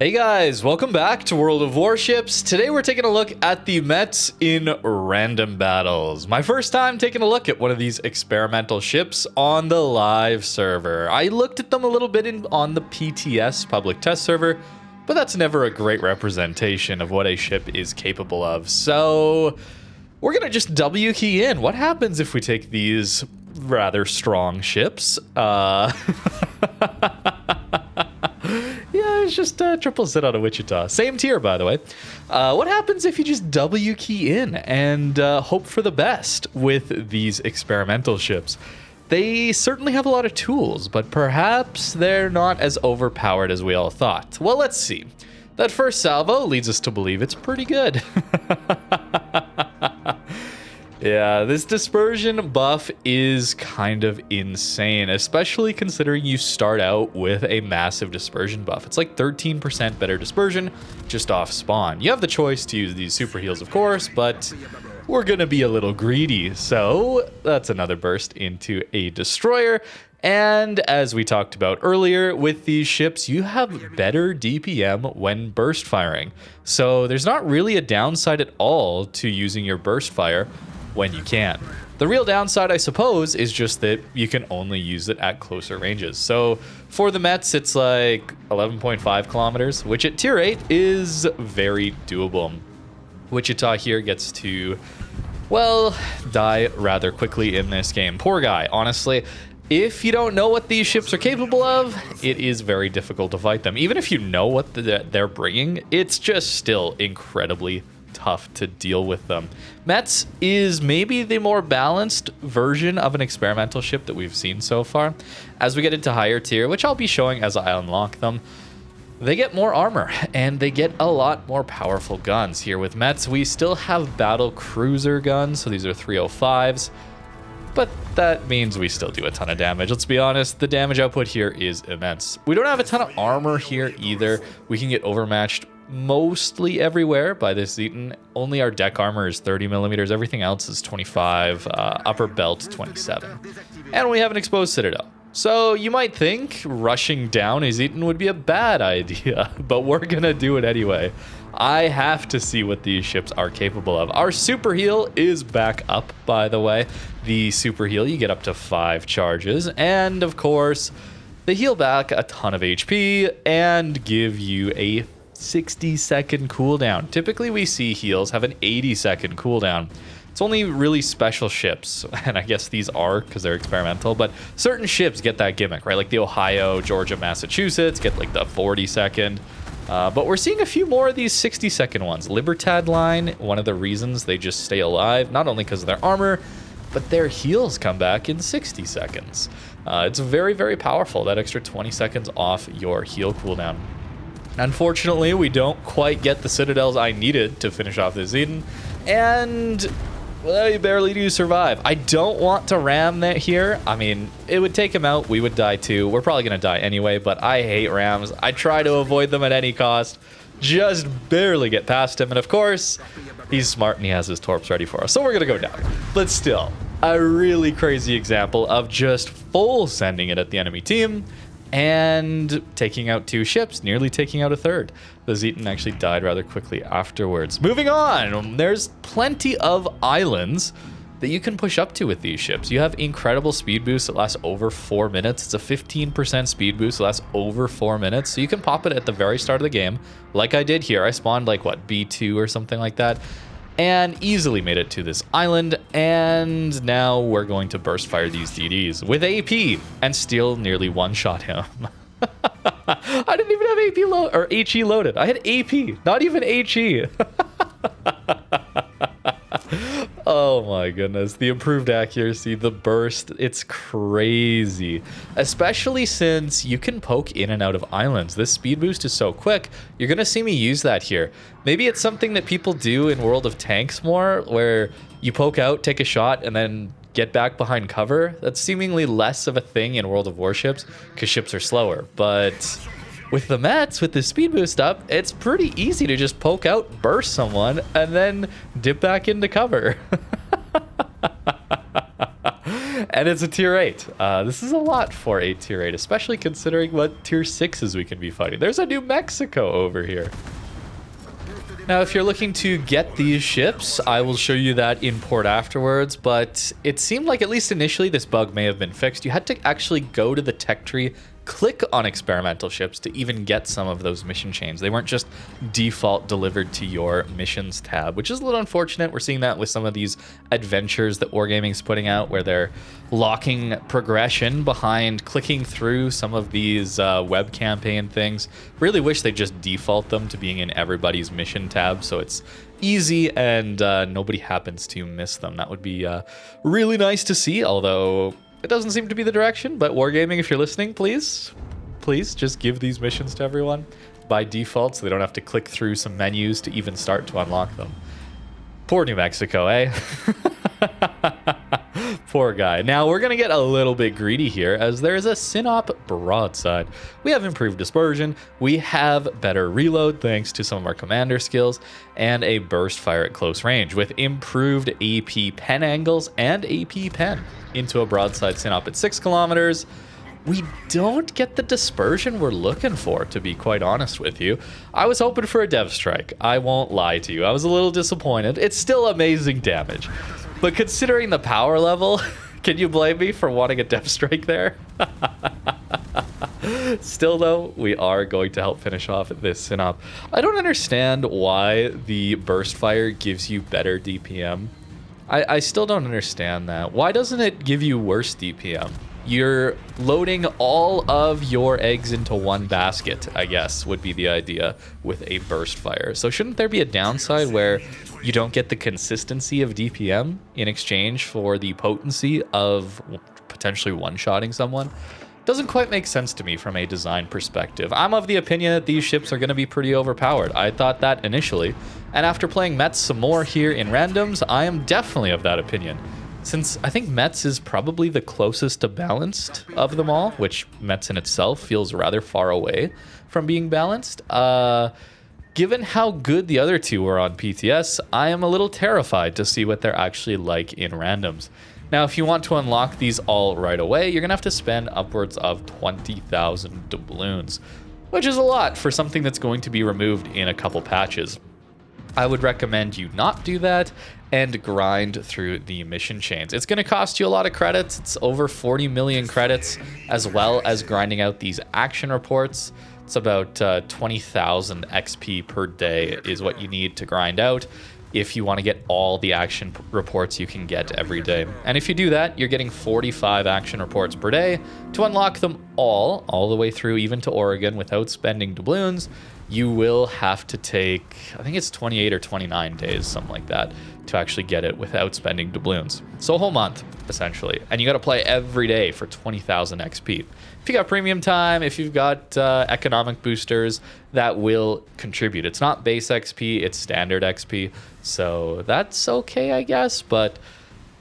Hey guys, welcome back to World of Warships. Today we're taking a look at the Metz in random battles. My first time taking a look at one of these experimental ships on the live server. I looked at them a little bit on the PTS public test server, but that's never a great representation of what a ship is capable of. So we're gonna just W key in. What happens if we take these rather strong ships? Yeah, it's just triple sit out of Wichita. Same tier, by the way. What happens if you just W key in and hope for the best with these experimental ships? They certainly have a lot of tools, but perhaps they're not as overpowered as we all thought. Well, let's see. That first salvo leads us to believe it's pretty good. Yeah, this dispersion buff is kind of insane, especially considering you start out with a massive dispersion buff. It's like 13% better dispersion just off spawn. You have the choice to use these super heals, of course, but we're going to be a little greedy. So that's another burst into a destroyer. And as we talked about earlier, with these ships, you have better DPM when burst firing. So there's not really a downside at all to using your burst fire when you can. The real downside, I suppose, is just that you can only use it at closer ranges. So for the Metz, it's like 11.5 kilometers, which at tier 8 is very doable. Wichita here gets to, well, die rather quickly in this game. Poor guy, honestly. If you don't know what these ships are capable of, it is very difficult to fight them. Even if you know what they're bringing, it's just still incredibly tough to deal with them. Metz is maybe the more balanced version of an experimental ship that we've seen so far. As we get into higher tier, which I'll be showing as I unlock them, they get more armor and they get a lot more powerful guns. Here with Metz, we still have battle cruiser guns, so these are 305s, but that means we still do a ton of damage. Let's be honest, the damage output here is immense. We don't have a ton of armor here either. We can get overmatched mostly everywhere by this Zeton. Only our deck armor is 30 millimeters. Everything else is 25, upper belt 27. And we have an exposed citadel. So you might think rushing down a Zeton would be a bad idea, but we're gonna do it anyway. I have to see what these ships are capable of. Our super heal is back up, by the way. The super heal, you get up to 5 charges, and of course, they heal back a ton of HP and give you a 60-second cooldown. Typically, we see heals have an 80-second cooldown. It's only really special ships, and I guess these are because they're experimental, but certain ships get that gimmick, right? Like the Ohio, Georgia, Massachusetts get like the 40-second. But we're seeing a few more of these 60-second ones. Libertad line, one of the reasons they just stay alive, not only because of their armor, but their heals come back in 60 seconds. It's very, very powerful, that extra 20 seconds off your heal cooldown. Unfortunately, we don't quite get the citadels I needed to finish off this Eden, and well, you barely do survive. I don't want to ram that here. I mean, it would take him out. We would die too. We're probably going to die anyway, but I hate rams. I try to avoid them at any cost. Just barely get past him, and of course, he's smart and he has his torps ready for us, so we're going to go down. But still, a really crazy example of just full sending it at the enemy team and taking out 2 ships, nearly taking out a third. The Zeton actually died rather quickly afterwards. Moving on, there's plenty of islands that you can push up to with these ships. You have incredible speed boosts that last over 4 minutes. It's a 15% speed boost that lasts over 4 minutes, so you can pop it at the very start of the game, like I did here. I spawned like, what, B2 or something like that, and easily made it to this island, and now we're going to burst fire these DDs with AP and still nearly one-shot him. I didn't even have AP load or HE loaded. I had AP, not even HE. Oh my goodness, the improved accuracy, the burst, it's crazy. Especially since you can poke in and out of islands. This speed boost is so quick, you're gonna see me use that here. Maybe it's something that people do in World of Tanks more, where you poke out, take a shot, and then get back behind cover. That's seemingly less of a thing in World of Warships, because ships are slower. But with the Metz, with the speed boost up, it's pretty easy to just poke out, burst someone, and then dip back into cover. And it's a tier 8. This is a lot for a tier 8, especially considering what tier 6s we can be fighting. There's a New Mexico over here. Now, if you're looking to get these ships, I will show you that in port afterwards, but it seemed like at least initially this bug may have been fixed. You had to actually go to the tech tree, click on experimental ships to even get some of those mission chains. They weren't just default delivered to your missions tab, which is a little unfortunate. We're seeing that with some of these adventures that Wargaming's putting out where they're locking progression behind clicking through some of these web campaign things. Really wish they just default them to being in everybody's mission tab so it's easy and nobody happens to miss them. That would be really nice to see, although it doesn't seem to be the direction. But Wargaming, if you're listening, please just give these missions to everyone by default so they don't have to click through some menus to even start to unlock them. Poor New Mexico, eh? Poor guy. Now we're going to get a little bit greedy here as there is a Synop broadside. We have improved dispersion, we have better reload thanks to some of our commander skills, and a burst fire at close range with improved AP pen angles and AP pen into a broadside Synop at 6 kilometers. We don't get the dispersion we're looking for, to be quite honest with you. I was hoping for a dev strike. I won't lie to you. I was a little disappointed. It's still amazing damage. But considering the power level, can you blame me for wanting a dev strike there? Still, though, we are going to help finish off this Synop. I don't understand why the burst fire gives you better DPM. I still don't understand that. Why doesn't it give you worse DPM? You're loading all of your eggs into one basket, I guess, would be the idea with a burst fire. So shouldn't there be a downside where you don't get the consistency of DPM in exchange for the potency of potentially one-shotting someone? Doesn't quite make sense to me from a design perspective. I'm of the opinion that these ships are going to be pretty overpowered. I thought that initially, and after playing Metz some more here in randoms, I am definitely of that opinion. Since I think Metz is probably the closest to balanced of them all, which Metz in itself feels rather far away from being balanced. Given how good the other two were on PTS, I am a little terrified to see what they're actually like in randoms. Now, if you want to unlock these all right away, you're going to have to spend upwards of 20,000 doubloons, which is a lot for something that's going to be removed in a couple patches. I would recommend you not do that and grind through the mission chains. It's going to cost you a lot of credits. It's over 40 million credits, as well as grinding out these action reports. It's about 20,000 XP per day is what you need to grind out if you want to get all the action reports you can get every day. And if you do that, you're getting 45 action reports per day. To unlock them all the way through, even to Oregon, without spending doubloons, you will have to take, I think it's 28 or 29 days, something like that, to actually get it without spending doubloons. So a whole month, essentially. And you got to play every day for 20,000 XP. If you got premium time, if you've got economic boosters, that will contribute. It's not base XP, it's standard XP. So that's okay, I guess. But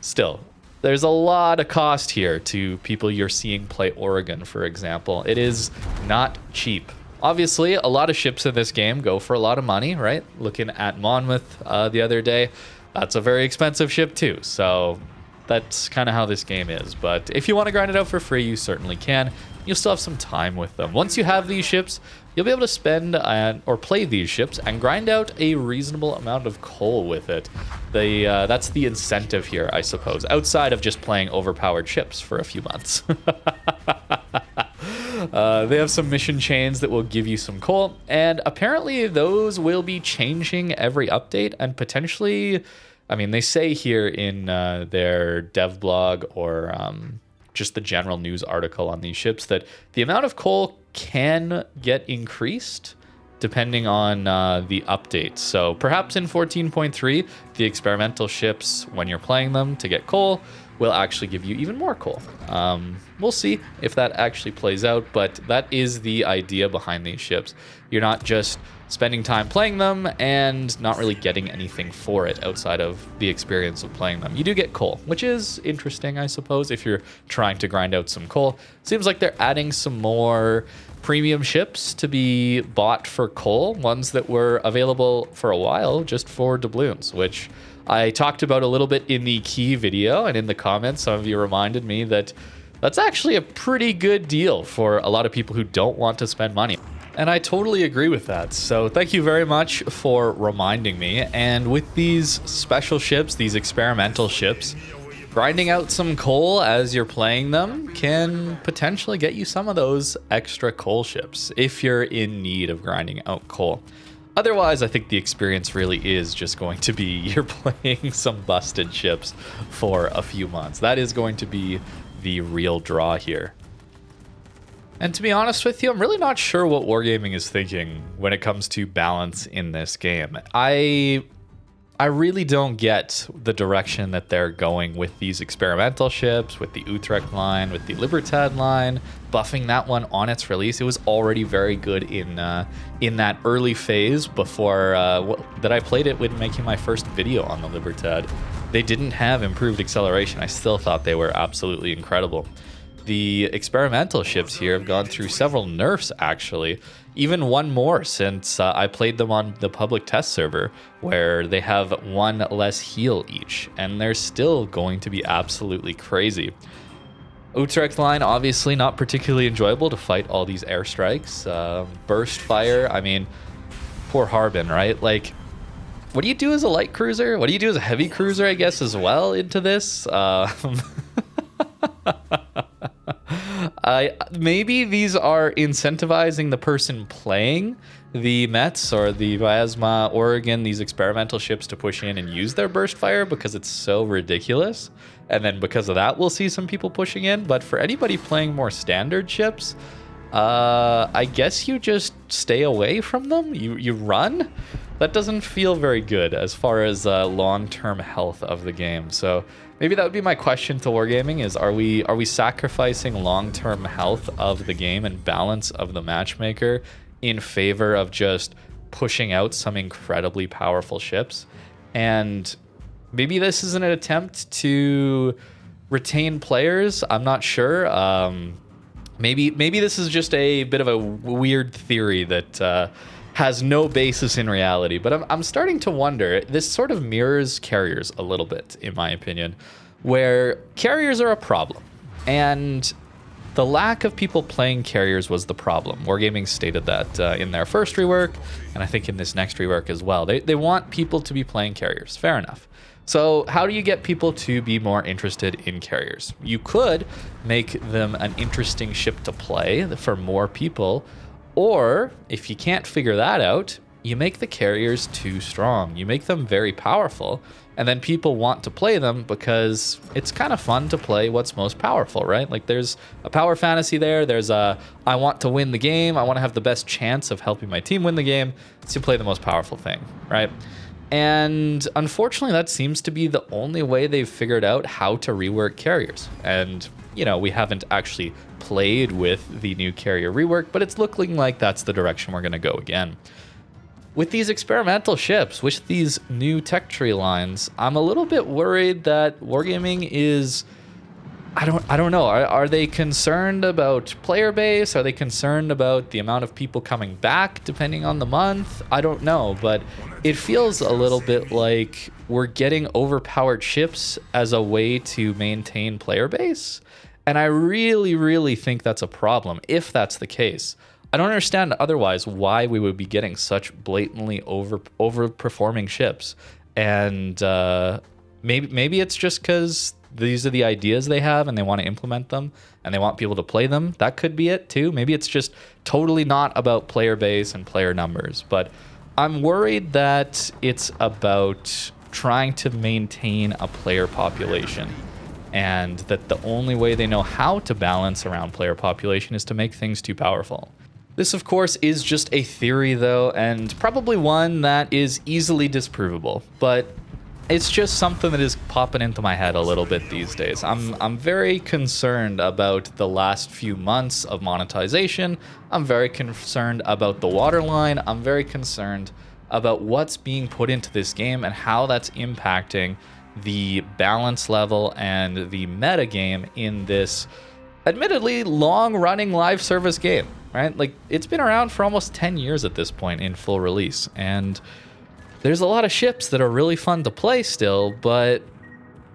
still, there's a lot of cost here to people you're seeing play Oregon, for example. It is not cheap. Obviously, a lot of ships in this game go for a lot of money, right? Looking at Monmouth the other day, that's a very expensive ship too. So that's kind of how this game is. But if you want to grind it out for free, you certainly can. You'll still have some time with them. Once you have these ships, you'll be able to spend or play these ships and grind out a reasonable amount of coal with it. That's the incentive here, I suppose, outside of just playing overpowered ships for a few months. They have some mission chains that will give you some coal, and apparently those will be changing every update, and potentially, I mean, they say here in their dev blog or just the general news article on these ships that the amount of coal can get increased depending on the updates. So perhaps in 14.3, the experimental ships, when you're playing them to get coal, will actually give you even more coal. We'll see if that actually plays out, but that is the idea behind these ships. You're not just spending time playing them and not really getting anything for it outside of the experience of playing them. You do get coal, which is interesting, I suppose, if you're trying to grind out some coal. Seems like they're adding some more premium ships to be bought for coal, ones that were available for a while just for doubloons, which I talked about a little bit in the key video, and in the comments, some of you reminded me that that's actually a pretty good deal for a lot of people who don't want to spend money. And I totally agree with that. So thank you very much for reminding me. And with these special ships, these experimental ships, grinding out some coal as you're playing them can potentially get you some of those extra coal ships if you're in need of grinding out coal. Otherwise, I think the experience really is just going to be you're playing some busted ships for a few months. That is going to be the real draw here. And to be honest with you, I'm really not sure what Wargaming is thinking when it comes to balance in this game. I really don't get the direction that they're going with these experimental ships, with the Utrecht line, with the Libertad line, buffing that one on its release. It was already very good in that early phase before that I played it when making my first video on the Libertad. They didn't have improved acceleration. I still thought they were absolutely incredible. The experimental ships here have gone through several nerfs, actually. Even one more since I played them on the public test server, where they have one less heal each, and they're still going to be absolutely crazy. Utrecht line, obviously not particularly enjoyable to fight all these airstrikes. Burst fire, I mean, poor Harbin, right? Like, what do you do as a light cruiser? What do you do as a heavy cruiser, I guess, as well into this? Maybe these are incentivizing the person playing the Metz or the Vyazma Oregon, these experimental ships, to push in and use their burst fire because it's so ridiculous. And then because of that, we'll see some people pushing in. But for anybody playing more standard ships, I guess you just stay away from them. You run. That doesn't feel very good as far as long-term health of the game. So maybe that would be my question to Wargaming is, are we sacrificing long-term health of the game and balance of the matchmaker in favor of just pushing out some incredibly powerful ships? And maybe this is an attempt to retain players. I'm not sure. Maybe this is just a bit of a weird theory that has no basis in reality, but I'm starting to wonder. This sort of mirrors carriers a little bit, in my opinion, where carriers are a problem, and the lack of people playing carriers was the problem. Wargaming stated that in their first rework, and I think in this next rework as well. They want people to be playing carriers. Fair enough. So how do you get people to be more interested in carriers? You could make them an interesting ship to play for more people. Or, if you can't figure that out, you make the carriers too strong. You make them very powerful, and then people want to play them because it's kind of fun to play what's most powerful, right? Like, there's a power fantasy there. There's a, I want to win the game. I want to have the best chance of helping my team win the game. So you play the most powerful thing, right? And unfortunately, that seems to be the only way they've figured out how to rework carriers. And, you know, we haven't actually played with the new carrier rework, but it's looking like that's the direction we're going to go again. With these experimental ships, with these new tech tree lines, I'm a little bit worried that Wargaming is, I don't know. Are they concerned about player base? Are they concerned about the amount of people coming back depending on the month? I don't know, but it feels a little bit like we're getting overpowered ships as a way to maintain player base. And I really, really think that's a problem if that's the case. I don't understand otherwise why we would be getting such blatantly overperforming ships. And maybe it's just because these are the ideas they have and they want to implement them and they want people to play them. That could be it too. Maybe it's just totally not about player base and player numbers. But I'm worried that it's about trying to maintain a player population, and that the only way they know how to balance around player population is to make things too powerful. This, of course, is just a theory, though, and probably one that is easily disprovable, but it's just something that is popping into my head a little bit these days. I'm very concerned about the last few months of monetization. I'm very concerned about the waterline. I'm very concerned about what's being put into this game and how that's impacting the balance level and the meta game in this admittedly long-running live service game, right? Like, it's been around for almost 10 years at this point in full release, and there's a lot of ships that are really fun to play still, but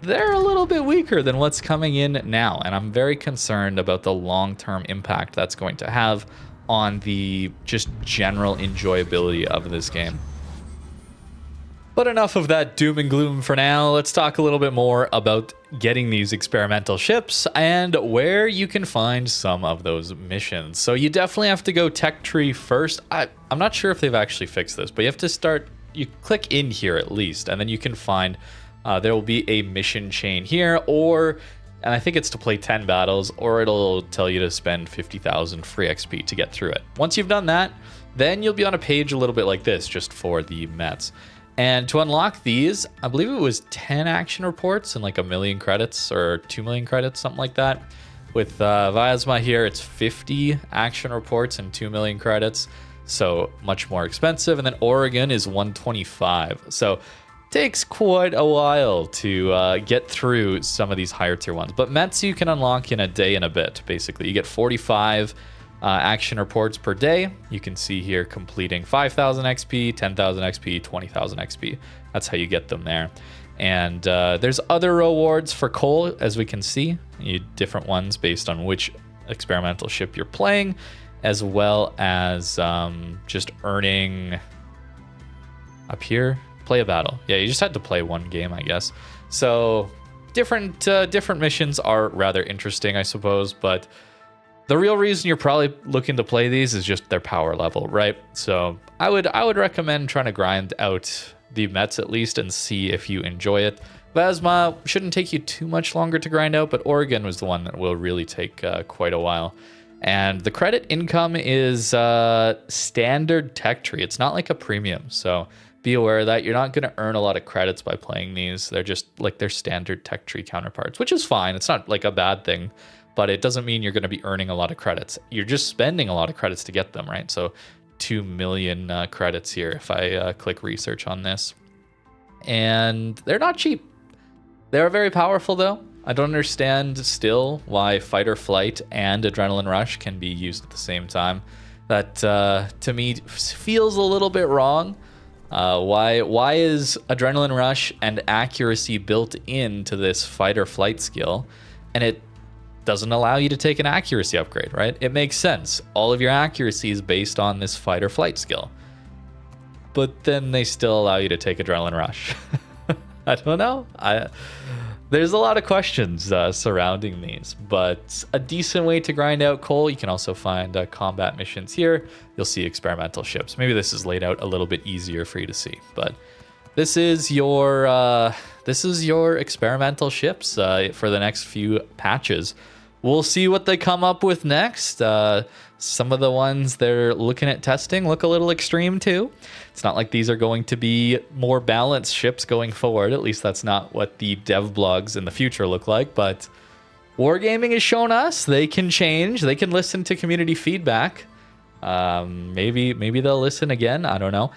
they're a little bit weaker than what's coming in now. And I'm very concerned about the long-term impact that's going to have on the just general enjoyability of this game. But enough of that doom and gloom for now. Let's talk a little bit more about getting these experimental ships and where you can find some of those missions. So you definitely have to go tech tree first. I'm not sure if they've actually fixed this, but you have to start, you click in here at least, and then you can find, there will be a mission chain here, and I think it's to play 10 battles, or it'll tell you to spend 50,000 free XP to get through it. Once you've done that, then you'll be on a page a little bit like this, just for the Metz. And to unlock these, I believe it was 10 action reports and like 1 million credits or 2 million credits, something like that. With Vyazma here, it's 50 action reports and 2 million credits, so much more expensive. And then Oregon is 125. So takes quite a while to get through some of these higher tier ones. But Metz you can unlock in a day and a bit, basically. You get 45 action reports per day. You can see here completing 5,000 XP, 10,000 XP, 20,000 XP. That's how you get them there. And there's other rewards for coal, as we can see. Different ones based on which experimental ship you're playing, as well as just earning up here. Play a battle. Yeah, you just had to play one game, I guess. So different missions are rather interesting, I suppose, but the real reason you're probably looking to play these is just their power level, right? So I would recommend trying to grind out the Metz at least and see if you enjoy it. Vyazma shouldn't take you too much longer to grind out, but Oregon was the one that will really take quite a while. And the credit income is standard tech tree. It's not like a premium, so be aware of that. You're not going to earn a lot of credits by playing these. They're just like their standard tech tree counterparts, which is fine. It's not like a bad thing, but it doesn't mean you're going to be earning a lot of credits. You're just spending a lot of credits to get them, right? So 2 million credits here if I click research on this. And they're not cheap. They're very powerful though. I don't understand still why Fight or Flight and Adrenaline Rush can be used at the same time. That to me feels a little bit wrong. Why is Adrenaline Rush and accuracy built into this Fight or Flight skill, and it doesn't allow you to take an accuracy upgrade, right? It makes sense. All of your accuracy is based on this Fight or Flight skill. But then they still allow you to take Adrenaline Rush. I don't know. There's a lot of questions surrounding these, but a decent way to grind out coal. You can also find combat missions here. You'll see experimental ships. Maybe this is laid out a little bit easier for you to see, but this is your experimental ships for the next few patches. We'll see what they come up with next. Some of the ones they're looking at testing look a little extreme too. It's not like these are going to be more balanced ships going forward. At least that's not what the dev blogs in the future look like. But Wargaming has shown us they can change. They can listen to community feedback. Maybe they'll listen again. I don't know.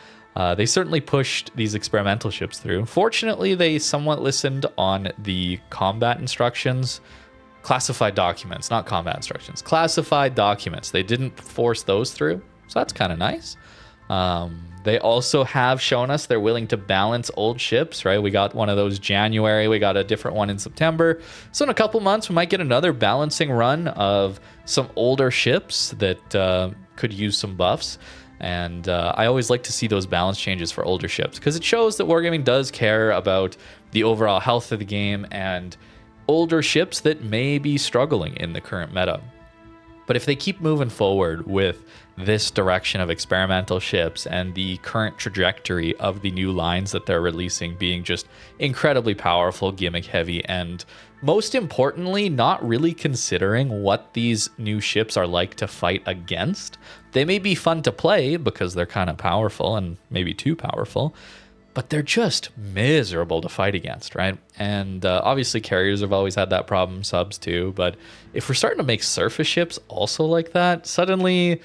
They certainly pushed these experimental ships through. Fortunately, they somewhat listened on the combat instructions. Classified documents, not combat instructions. Classified documents. They didn't force those through, so that's kind of nice. They also have shown us they're willing to balance old ships, right? We got one of those January. We got a different one in September. So in a couple months, we might get another balancing run of some older ships that could use some buffs. And I always like to see those balance changes for older ships because it shows that Wargaming does care about the overall health of the game and older ships that may be struggling in the current meta. But if they keep moving forward with this direction of experimental ships and the current trajectory of the new lines that they're releasing being just incredibly powerful, gimmick heavy, and most importantly, not really considering what these new ships are like to fight against. They may be fun to play because they're kind of powerful and maybe too powerful, but they're just miserable to fight against, right? And obviously carriers have always had that problem, subs too, but if we're starting to make surface ships also like that, suddenly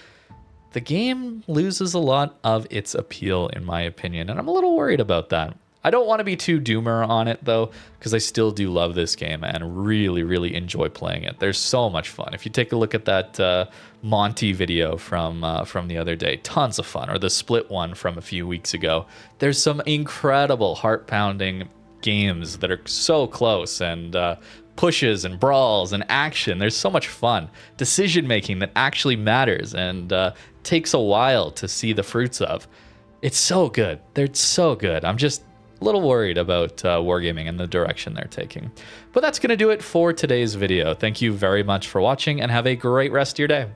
the game loses a lot of its appeal, in my opinion, and I'm a little worried about that. I don't want to be too doomer on it though, because I still do love this game and really, really enjoy playing it. There's so much fun. If you take a look at that Monty video from the other day, tons of fun. Or the Split one from a few weeks ago. There's some incredible heart-pounding games that are so close, and pushes and brawls and action. There's so much fun. Decision making that actually matters and takes a while to see the fruits of. It's so good. They're so good. I'm just a little worried about wargaming and the direction they're taking. But that's going to do it for today's video. Thank you very much for watching, and have a great rest of your day.